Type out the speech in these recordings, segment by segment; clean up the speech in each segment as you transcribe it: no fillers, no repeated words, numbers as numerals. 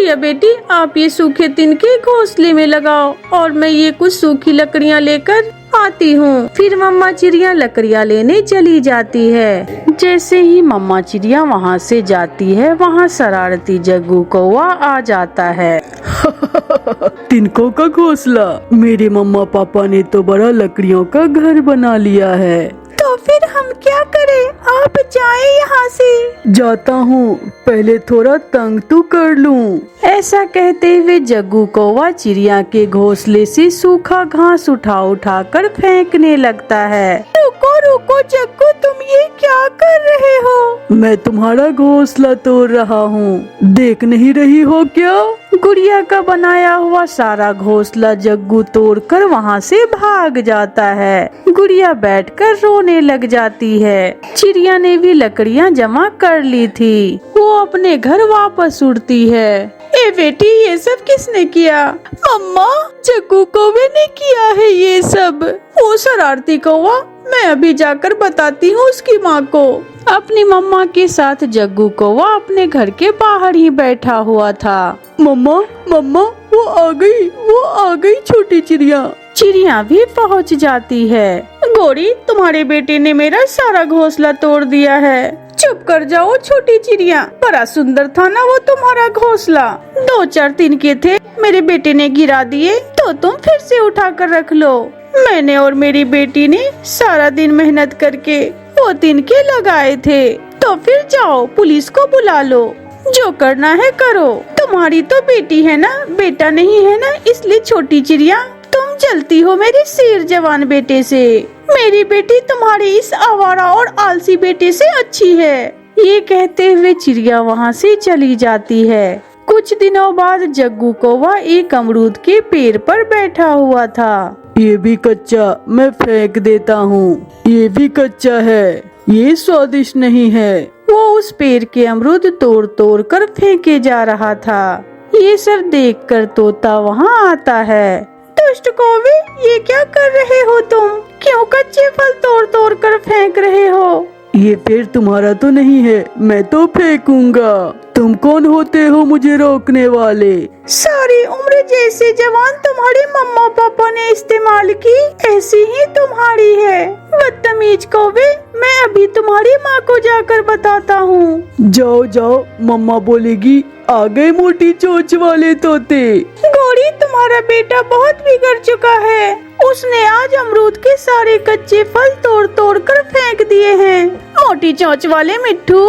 गुड़िया बेटी, आप ये सूखे तिनके घोंसले में लगाओ और मैं ये कुछ सूखी लकड़ियाँ लेकर आती हूँ। फिर मम्मा चिड़िया लकड़ियाँ लेने चली जाती है। जैसे ही मम्मा चिड़िया वहाँ से जाती है, वहाँ शरारती जग्गू कौवा आ जाता है। तिनकों का घोंसला, मेरे मम्मा पापा ने तो बड़ा लकड़ियों का घर बना लिया है। तो फिर हम क्या करें? आप जाएं यहाँ से। जाता हूँ, पहले थोड़ा तंग तो कर लूँ। ऐसा कहते हुए जग्गू कौवा चिड़िया के घोंसले से सूखा घास उठा कर फेंकने लगता है। रुको रुको जग्गू, तुम ये क्या कर रहे हो? मैं तुम्हारा घोंसला तोड़ रहा हूँ, देख नहीं रही हो क्या? गुड़िया का बनाया हुआ सारा घोंसला जग्गू तोड़कर वहाँ से भाग जाता है। गुड़िया बैठकर रोने लग जाती है। चिड़िया ने भी लकड़ियाँ जमा कर ली थी। वो अपने घर वापस उड़ती है। ए बेटी, ये सब किसने किया? मम्मा, जग्गू कौवे ने किया है ये सब। वो शरारती कौवा, मैं अभी जाकर बताती हूँ उसकी माँ को। अपनी मम्मा के साथ जग्गू कौवा अपने घर के बाहर ही बैठा हुआ था। मम्मा मम्मा, वो आ गई छोटी चिड़िया। चिड़िया भी पहुँच जाती है। गोरी, तुम्हारे बेटे ने मेरा सारा घोंसला तोड़ दिया है। चुप कर जाओ छोटी चिड़िया, बड़ा सुंदर था ना वो तुम्हारा घोंसला। 2-4 तिनके थे, मेरे बेटे ने गिरा दिए, तो तुम फिर से उठा कर रख लो। मैंने और मेरी बेटी ने सारा दिन मेहनत करके वो तिनके लगाए थे। तो फिर जाओ, पुलिस को बुला लो, जो करना है करो। तुम्हारी तो बेटी है ना, बेटा नहीं है ना, इसलिए छोटी चिड़िया तुम जलती हो मेरे शेर जवान बेटे से। मेरी बेटी तुम्हारी इस आवारा और आलसी बेटे से अच्छी है। ये कहते हुए चिड़िया वहाँ से चली जाती है। कुछ दिनों बाद जग्गू कौवा एक अमरूद के पेड़ पर बैठा हुआ था। ये भी कच्चा, मैं फेंक देता हूँ। ये भी कच्चा है, ये स्वादिष्ट नहीं है। वो उस पेड़ के अमरूद तोड़ कर फेंके जा रहा था। ये सब देखकर तोता वहाँ आता है। दुष्ट कौवे, ये क्या कर रहे हो तुम? क्यों कच्चे फल तोड़ कर फेंक रहे हो? ये पेड़ तुम्हारा तो नहीं है, मैं तो फेंकूंगा। तुम कौन होते हो मुझे रोकने वाले? सारी उम्र जैसे जवान तुम्हारे मम्मा पापा ने इस्तेमाल की, ऐसी ही तुम्हारी है। बदतमीज कौवे, मैं अभी तुम्हारी माँ को जाकर बताता हूँ। जाओ जाओ, मम्मा बोलेगी आ गए मोटी चोंच वाले तोते। गोरी, तुम्हारा बेटा बहुत बिगड़ चुका है। उसने आज अमरूद के सारे कच्चे फल तोड़ कर फेंक दिए हैं। मोटी चोंच वाले मिट्ठू।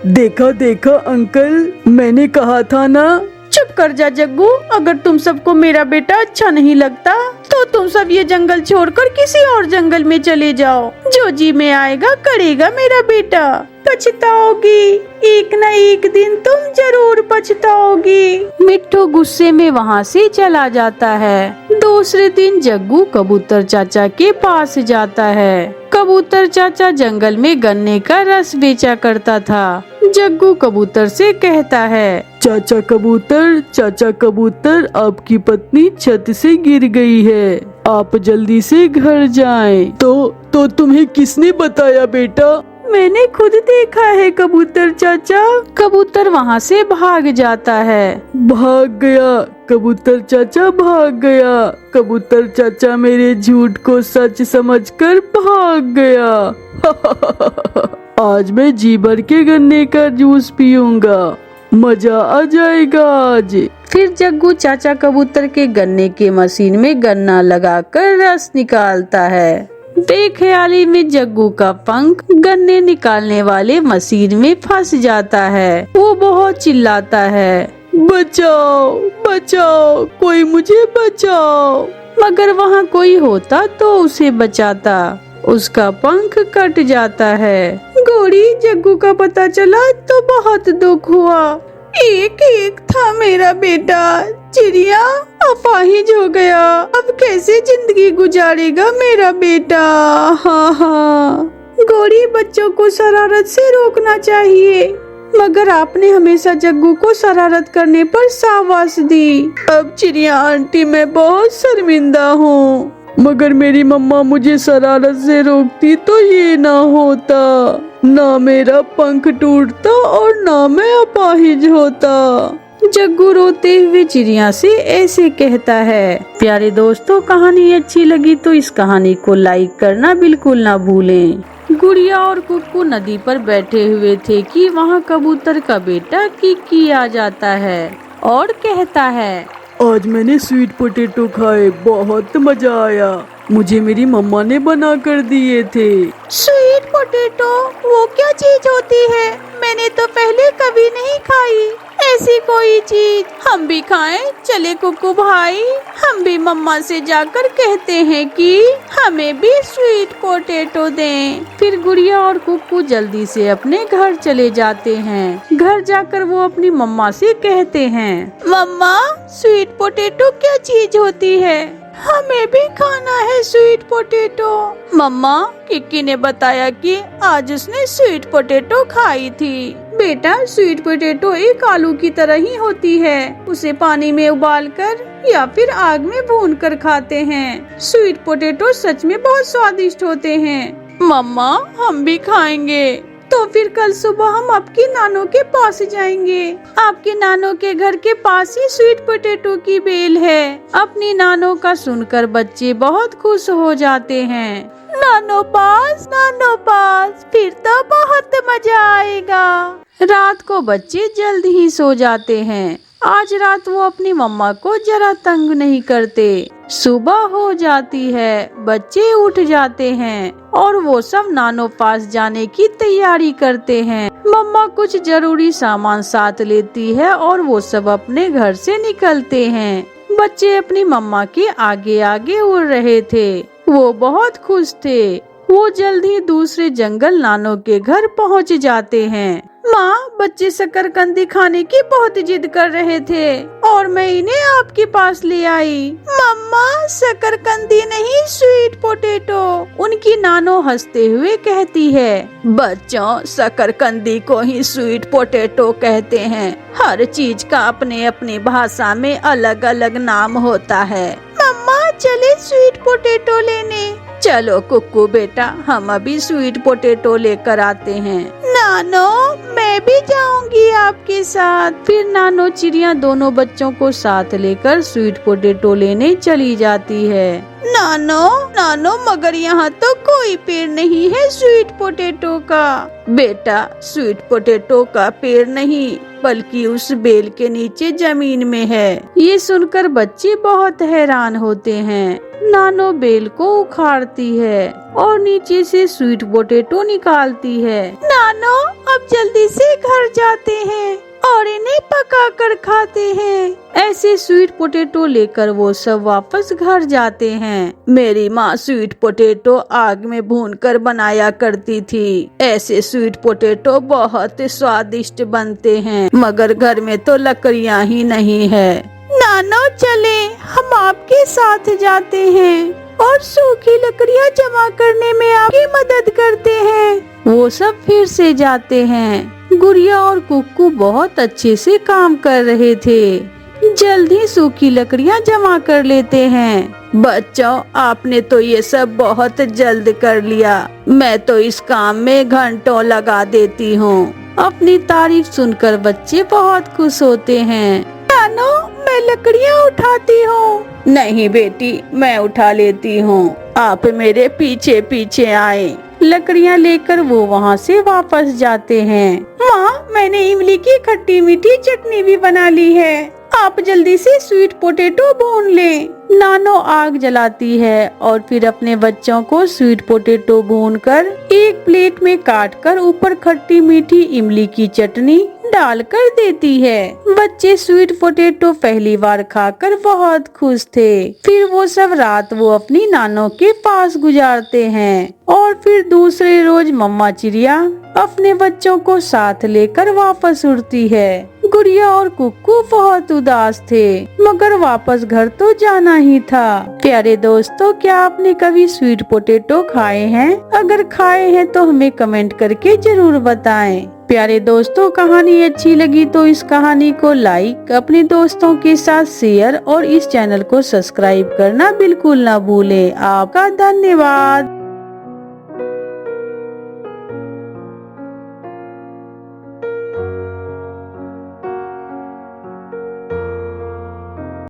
देखा अंकल, मैंने कहा था ना। चुप कर जा जग्गू, अगर तुम सबको मेरा बेटा अच्छा नहीं लगता तो तुम सब ये जंगल छोड़कर किसी और जंगल में चले जाओ। जो जी में आएगा करेगा मेरा बेटा। पछताओगी, एक न एक दिन तुम जरूर पछताओगी। मिट्ठू गुस्से में वहाँ से चला जाता है। दूसरे दिन जग्गू कबूतर चाचा के पास जाता है। कबूतर चाचा जंगल में गन्ने का रस बेचा करता था। जग्गू कबूतर से कहता है, चाचा कबूतर, आपकी पत्नी छत से गिर गई है, आप जल्दी से घर जाएं। तो तुम्हें किसने बताया बेटा? मैंने खुद देखा है कबूतर चाचा। कबूतर वहाँ से भाग जाता है। भाग गया, कबूतर चाचा भाग गया। कबूतर चाचा मेरे झूठ को सच समझकर भाग गया। आज मैं जी भर के गन्ने का जूस पीऊंगा, मजा आ जाएगा आज। फिर जग्गू चाचा कबूतर के गन्ने के मशीन में गन्ना लगाकर रस निकालता है। बेख्याली में जग्गू का पंख गन्ने निकालने वाले मशीन में फंस जाता है। वो बहुत चिल्लाता है, बचाओ बचाओ, कोई मुझे बचाओ। मगर वहाँ कोई होता तो उसे बचाता। उसका पंख कट जाता है। गोरी, जग्गू का पता चला तो बहुत दुख हुआ। एक था मेरा बेटा, चिड़िया अपाहिज हो गया। अब कैसे जिंदगी गुजारेगा मेरा बेटा? हाँ, गोरी, बच्चों को शरारत से रोकना चाहिए, मगर आपने हमेशा जग्गू को शरारत करने पर शाबाश दी। अब चिड़िया आंटी, मैं बहुत शर्मिंदा हूँ, मगर मेरी मम्मा मुझे शरारत से रोकती तो ये ना होता। ना मेरा पंख टूटता और ना मैं अपाहिज होता। जग्गू रोते हुए चिड़िया से ऐसे कहता है। प्यारे दोस्तों, कहानी अच्छी लगी तो इस कहानी को लाइक करना बिल्कुल ना भूलें। गुड़िया और कुक्कू नदी पर बैठे हुए थे कि वहाँ कबूतर का बेटा किक्की आ जाता है और कहता है, आज मैंने स्वीट पोटैटो खाए, बहुत मजा आया। मुझे मेरी मम्मा ने बना कर दिए थे। स्वीट पोटैटो वो क्या चीज होती है? मैंने तो पहले कभी नहीं खाई ऐसी कोई चीज। हम भी खाएं? चले कुक्कू भाई, हम भी मम्मा से जाकर कहते हैं कि हमें भी स्वीट पोटैटो दें। फिर गुड़िया और कुक्कू जल्दी से अपने घर चले जाते हैं। घर जाकर वो अपनी मम्मा से कहते हैं, मम्मा स्वीट पोटैटो क्या चीज होती है? हमें भी खाना है स्वीट पोटैटो। मम्मा, किक्की ने बताया कि आज उसने स्वीट पोटैटो खाई थी। बेटा, स्वीट पोटैटो एक आलू की तरह ही होती है। उसे पानी में उबालकर या फिर आग में भूनकर खाते हैं। स्वीट पोटैटो सच में बहुत स्वादिष्ट होते हैं। मम्मा, हम भी खाएंगे। तो फिर कल सुबह हम आपकी नानो के पास जाएंगे। आपके नानो के घर के पास ही स्वीट पोटैटो की बेल है। अपनी नानो का सुनकर बच्चे बहुत खुश हो जाते हैं। नानो पास, फिर तो बहुत मजा आएगा। रात को बच्चे जल्द ही सो जाते हैं। आज रात वो अपनी मम्मा को जरा तंग नहीं करते। सुबह हो जाती है, बच्चे उठ जाते हैं और वो सब नानो पास जाने की तैयारी करते हैं। मम्मा कुछ जरूरी सामान साथ लेती है और वो सब अपने घर से निकलते हैं। बच्चे अपनी मम्मा के आगे आगे उड़ रहे थे। वो बहुत खुश थे। वो जल्द ही दूसरे जंगल नानो के घर पहुंच जाते हैं। माँ, बच्चे शकरकंदी खाने की बहुत जिद कर रहे थे और मैं इन्हें आपके पास ले आई। मम्मा, शकरकंदी नहीं, स्वीट पोटैटो। उनकी नानो हंसते हुए कहती है, बच्चों, शकरकंदी को ही स्वीट पोटैटो कहते हैं। हर चीज का अपने अपनी भाषा में अलग अलग नाम होता है। मम्मा, चले स्वीट पोटैटो लेने। चलो कुक्कू बेटा, हम अभी स्वीट पोटैटो लेकर आते हैं। नानो, मैं भी जाऊंगी आपके साथ। फिर नानो चिड़िया दोनों बच्चों को साथ लेकर स्वीट पोटैटो लेने चली जाती है। नानो, मगर यहाँ तो कोई पेड़ नहीं है स्वीट पोटैटो का। बेटा, स्वीट पोटैटो का पेड़ नहीं, बल्कि उस बेल के नीचे जमीन में है। ये सुनकर बच्चे बहुत हैरान होते हैं। नानो बेल को उखाड़ती है और नीचे से स्वीट पोटैटो निकालती है। नानो, अब जल्दी से घर जाते हैं और इन्हें पका कर खाते हैं। ऐसे स्वीट पोटैटो लेकर वो सब वापस घर जाते हैं। मेरी माँ स्वीट पोटैटो आग में भूनकर बनाया करती थी। ऐसे स्वीट पोटैटो बहुत स्वादिष्ट बनते हैं, मगर घर में तो लकड़ियाँ ही नहीं है। नानो, चले, हम आपके साथ जाते हैं और सूखी लकड़ियाँ जमा करने में आपकी मदद करते हैं। वो सब फिर से जाते हैं। गुड़िया और कुक्कू बहुत अच्छे से काम कर रहे थे। जल्द ही सूखी लकड़ियाँ जमा कर लेते हैं। बच्चों, आपने तो ये सब बहुत जल्द कर लिया। मैं तो इस काम में घंटों लगा देती हूँ। अपनी तारीफ सुनकर बच्चे बहुत खुश होते हैं। नानो, मैं लकड़ियाँ उठाती हूँ। नहीं बेटी, मैं उठा लेती हूँ। आप मेरे पीछे पीछे आए। लकड़ियाँ लेकर वो वहाँ से वापस जाते हैं। माँ, मैंने इमली की खट्टी मीठी चटनी भी बना ली है। आप जल्दी से स्वीट पोटैटो भून लें। नानो आग जलाती है और फिर अपने बच्चों को स्वीट पोटैटो भूनकर एक प्लेट में काटकर ऊपर खट्टी मीठी इमली की चटनी डालकर देती है। बच्चे स्वीट पोटैटो पहली बार खाकर बहुत खुश थे। फिर वो सब रात वो अपनी नानो के पास गुजारते हैं और फिर दूसरे रोज मम्मा चिड़िया अपने बच्चों को साथ लेकर वापस उड़ती है। गुड़िया और कुक्कू बहुत उदास थे, मगर वापस घर तो जाना ही था। प्यारे दोस्तों, क्या आपने कभी स्वीट पोटैटो खाए हैं? अगर खाए हैं तो हमें कमेंट करके जरूर बताएं। प्यारे दोस्तों, कहानी अच्छी लगी तो इस कहानी को लाइक, अपने दोस्तों के साथ शेयर और इस चैनल को सब्सक्राइब करना बिल्कुल ना भूलें। आपका धन्यवाद।